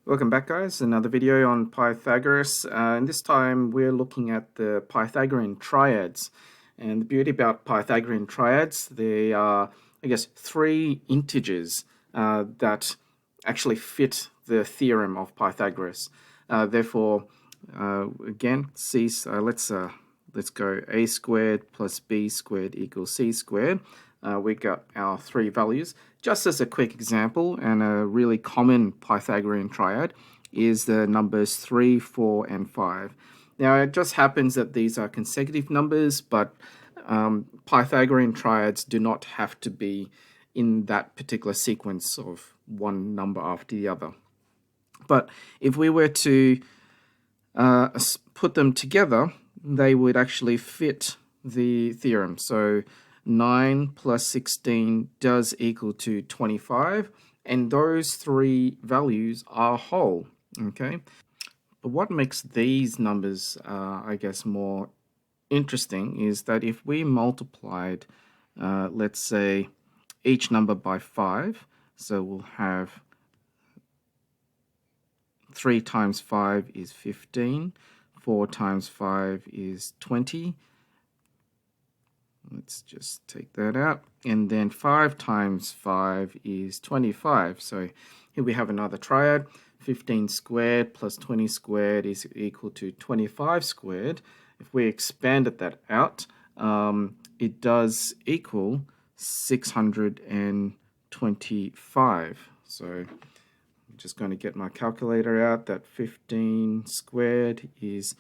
Welcome back, guys. Another video on Pythagoras. And this time we're looking at the Pythagorean triads. And the beauty about Pythagorean triads, they are, three integers that actually fit the theorem of Pythagoras. Therefore, again, let's go a squared plus b squared equals c squared. We got our three values. Just as a quick example, and a really common Pythagorean triad is the numbers 3, 4, and 5. Now, it just happens that these are consecutive numbers, but Pythagorean triads do not have to be in that particular sequence of one number after the other. But if we were to put them together, they would actually fit the theorem. So 9 plus 16 does equal to 25, and those three values are whole, okay? But what makes these numbers, more interesting is that if we multiplied, let's say, each number by 5, so we'll have 3 times 5 is 15, 4 times 5 is 20, let's just take that out. And then 5 times 5 is 25. So here we have another triad. 15 squared plus 20 squared is equal to 25 squared. If we expanded that out, it does equal 625. So I'm just going to get my calculator out. That 15 squared is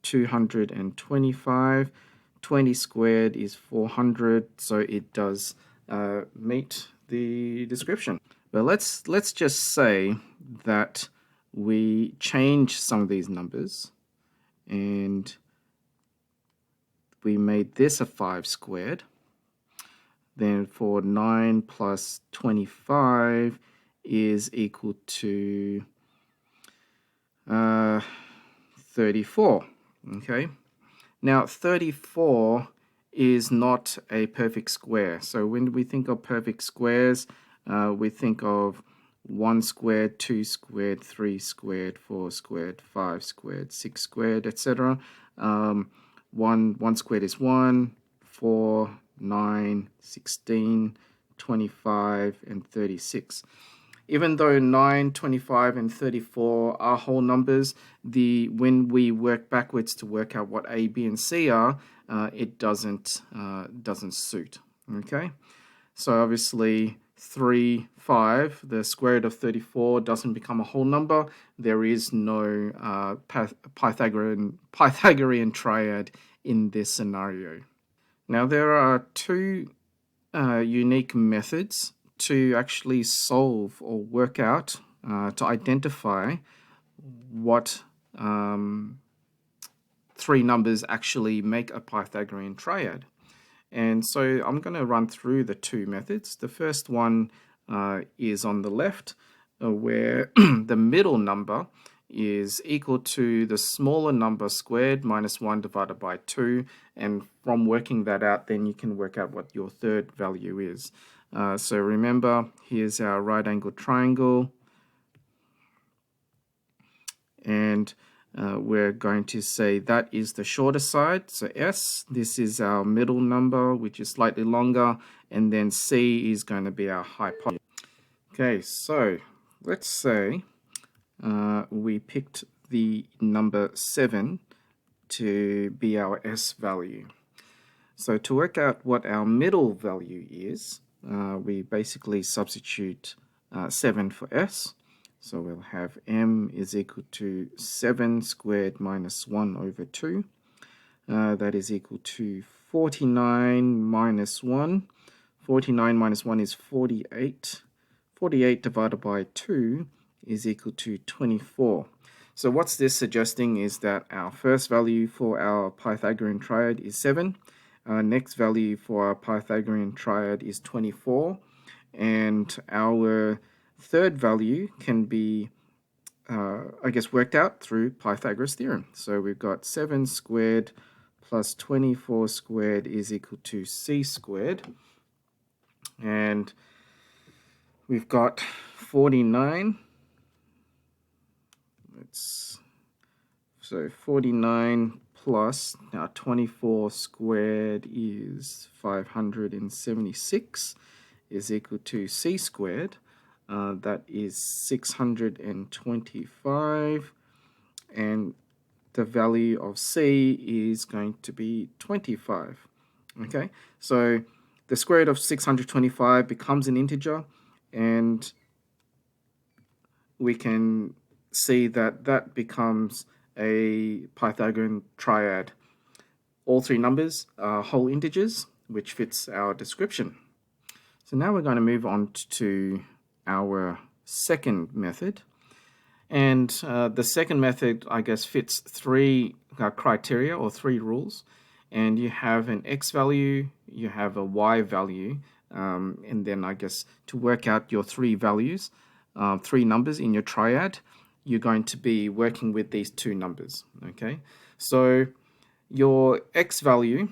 225. 20 squared is 400, so it does meet the description. But let's just say that we change some of these numbers and we made this a 5 squared. Then for 9 plus 25 is equal to 34, okay? Now, 34 is not a perfect square. So when we think of perfect squares, we think of 1 squared, 2 squared, 3 squared, 4 squared, 5 squared, 6 squared, etc. 1 squared is 1, 4, 9, 16, 25, and 36. Even though 9, 25, and 34 are whole numbers, when we work backwards to work out what A, B, and C are, it doesn't suit. Okay, so obviously 3, 5, the square root of 34 doesn't become a whole number. There is no Pythagorean triad in this scenario. Now there are two unique methods to actually solve or work out, to identify what three numbers actually make a Pythagorean triad. And so I'm going to run through the two methods. The first one is on the left, where the middle number is equal to the smaller number squared minus 1 divided by 2. And from working that out, then you can work out what your third value is. So remember, here's our right angled triangle. And we're going to say that is the shorter side, so S. This is our middle number, which is slightly longer. And then C is going to be our hypotenuse. Okay, so let's say we picked the number 7 to be our S value. So to work out what our middle value is, we basically substitute 7 for S. So we'll have M is equal to 7 squared minus 1 over 2. That is equal to 49 minus 1. 49 minus 1 is 48. 48 divided by 2 is equal to 24. So what's this suggesting is that our first value for our Pythagorean triad is 7. Our next value for our Pythagorean triad is 24. And our third value can be, worked out through Pythagoras' theorem. So we've got 7 squared plus 24 squared is equal to c squared. And we've got 49 So 49 plus, now 24 squared is 576 is equal to c squared. That is 625, and the value of c is going to be 25. Okay, so the square root of 625 becomes an integer, and we can see that that becomes a Pythagorean triad. All three numbers are whole integers, which fits our description. So now we're going to move on to our second method. And the second method, I guess, fits three criteria or three rules. And you have an x value, you have a y value, and then I guess to work out your three values, three numbers in your triad, you're going to be working with these two numbers. Okay, so your x value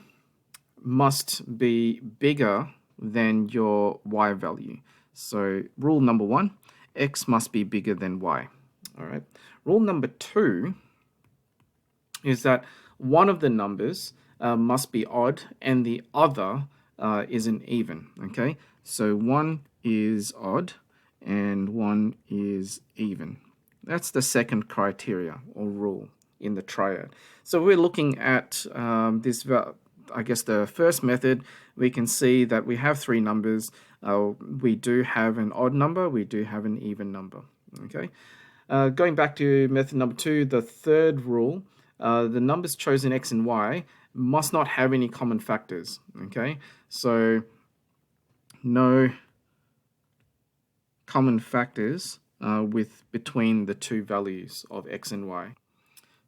must be bigger than your y value. So rule number one, x must be bigger than y. All right. Rule number two is that one of the numbers must be odd and the other isn't even. Okay, so one is odd and one is even. That's the second criteria or rule in the triad. So we're looking at this, I guess the first method. We can see that we have three numbers. We do have an odd number, we do have an even number. Okay. Going back to method number two, the third rule, the numbers chosen x and y must not have any common factors. Okay, so no common factors between the two values of x and y.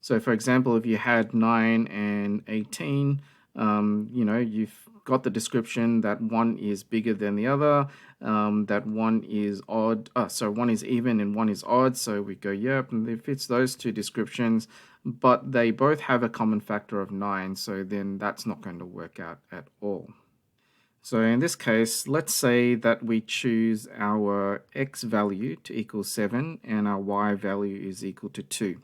So for example, if you had 9 and 18, you've got the description that one is bigger than the other, that one is odd, so one is even and one is odd, so we go, yep, and it fits those two descriptions, but they both have a common factor of 9, so then that's not going to work out at all. So in this case, let's say that we choose our x value to equal 7 and our y value is equal to 2.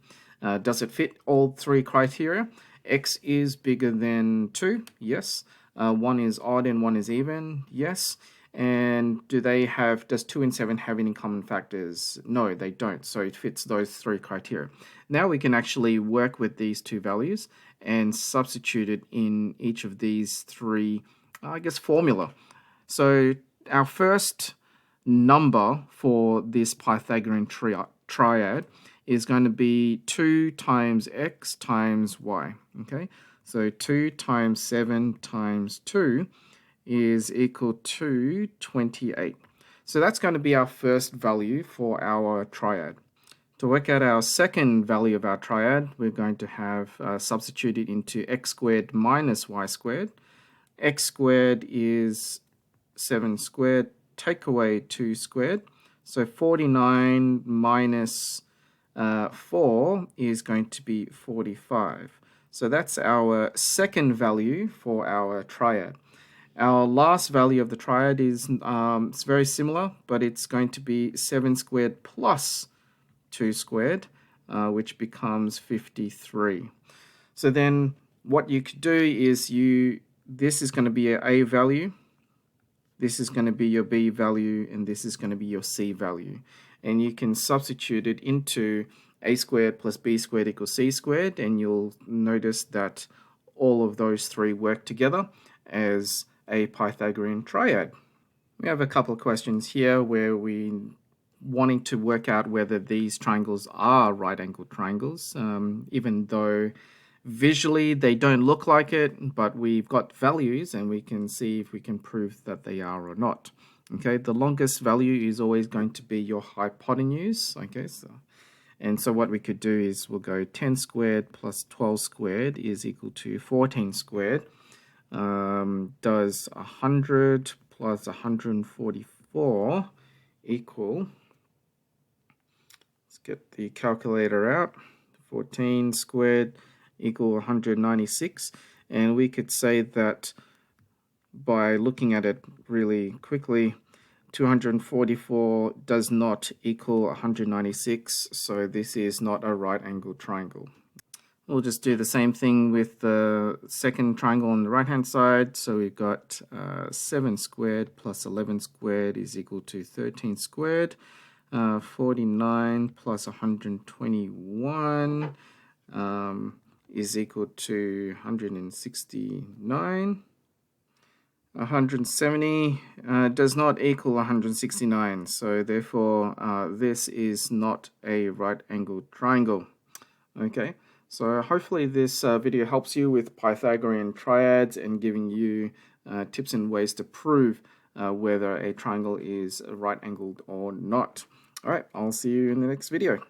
Does it fit all three criteria? X is bigger than 2, yes. One is odd and one is even, yes. And does 2 and 7 have any common factors? No, they don't. So it fits those three criteria. Now we can actually work with these two values and substitute it in each of these three, I guess, formula. So our first number for this Pythagorean triad is going to be 2 times x times y. Okay, so 2 times 7 times 2 is equal to 28. So that's going to be our first value for our triad. To work out our second value of our triad, we're going to have substituted into x squared minus y squared. X squared is 7 squared, take away 2 squared. So 49 minus 4 is going to be 45. So that's our second value for our triad. Our last value of the triad is it's very similar, but it's going to be 7 squared plus 2 squared, which becomes 53. So then what you could do is this is going to be your A value, this is going to be your B value, and this is going to be your C value. And you can substitute it into a squared plus b squared equals c squared, and you'll notice that all of those three work together as a Pythagorean triad. We have a couple of questions here where we wanting to work out whether these triangles are right-angled triangles, even though visually they don't look like it, but we've got values and we can see if we can prove that they are or not. Okay, the longest value is always going to be your hypotenuse. Okay, so what we could do is we'll go 10 squared plus 12 squared is equal to 14 squared. Does 100 plus 144 equal, let's get the calculator out, 14 squared equal 196, and we could say that by looking at it really quickly, 244 does not equal 196, so this is not a right angled triangle. We'll just do the same thing with the second triangle on the right hand side. So we've got 7 squared plus 11 squared is equal to 13 squared. 49 plus 121 is equal to 169. 170 does not equal 169, so therefore this is not a right angled triangle. Okay, so hopefully this video helps you with Pythagorean triads and giving you tips and ways to prove whether a triangle is right angled or not. Alright, I'll see you in the next video.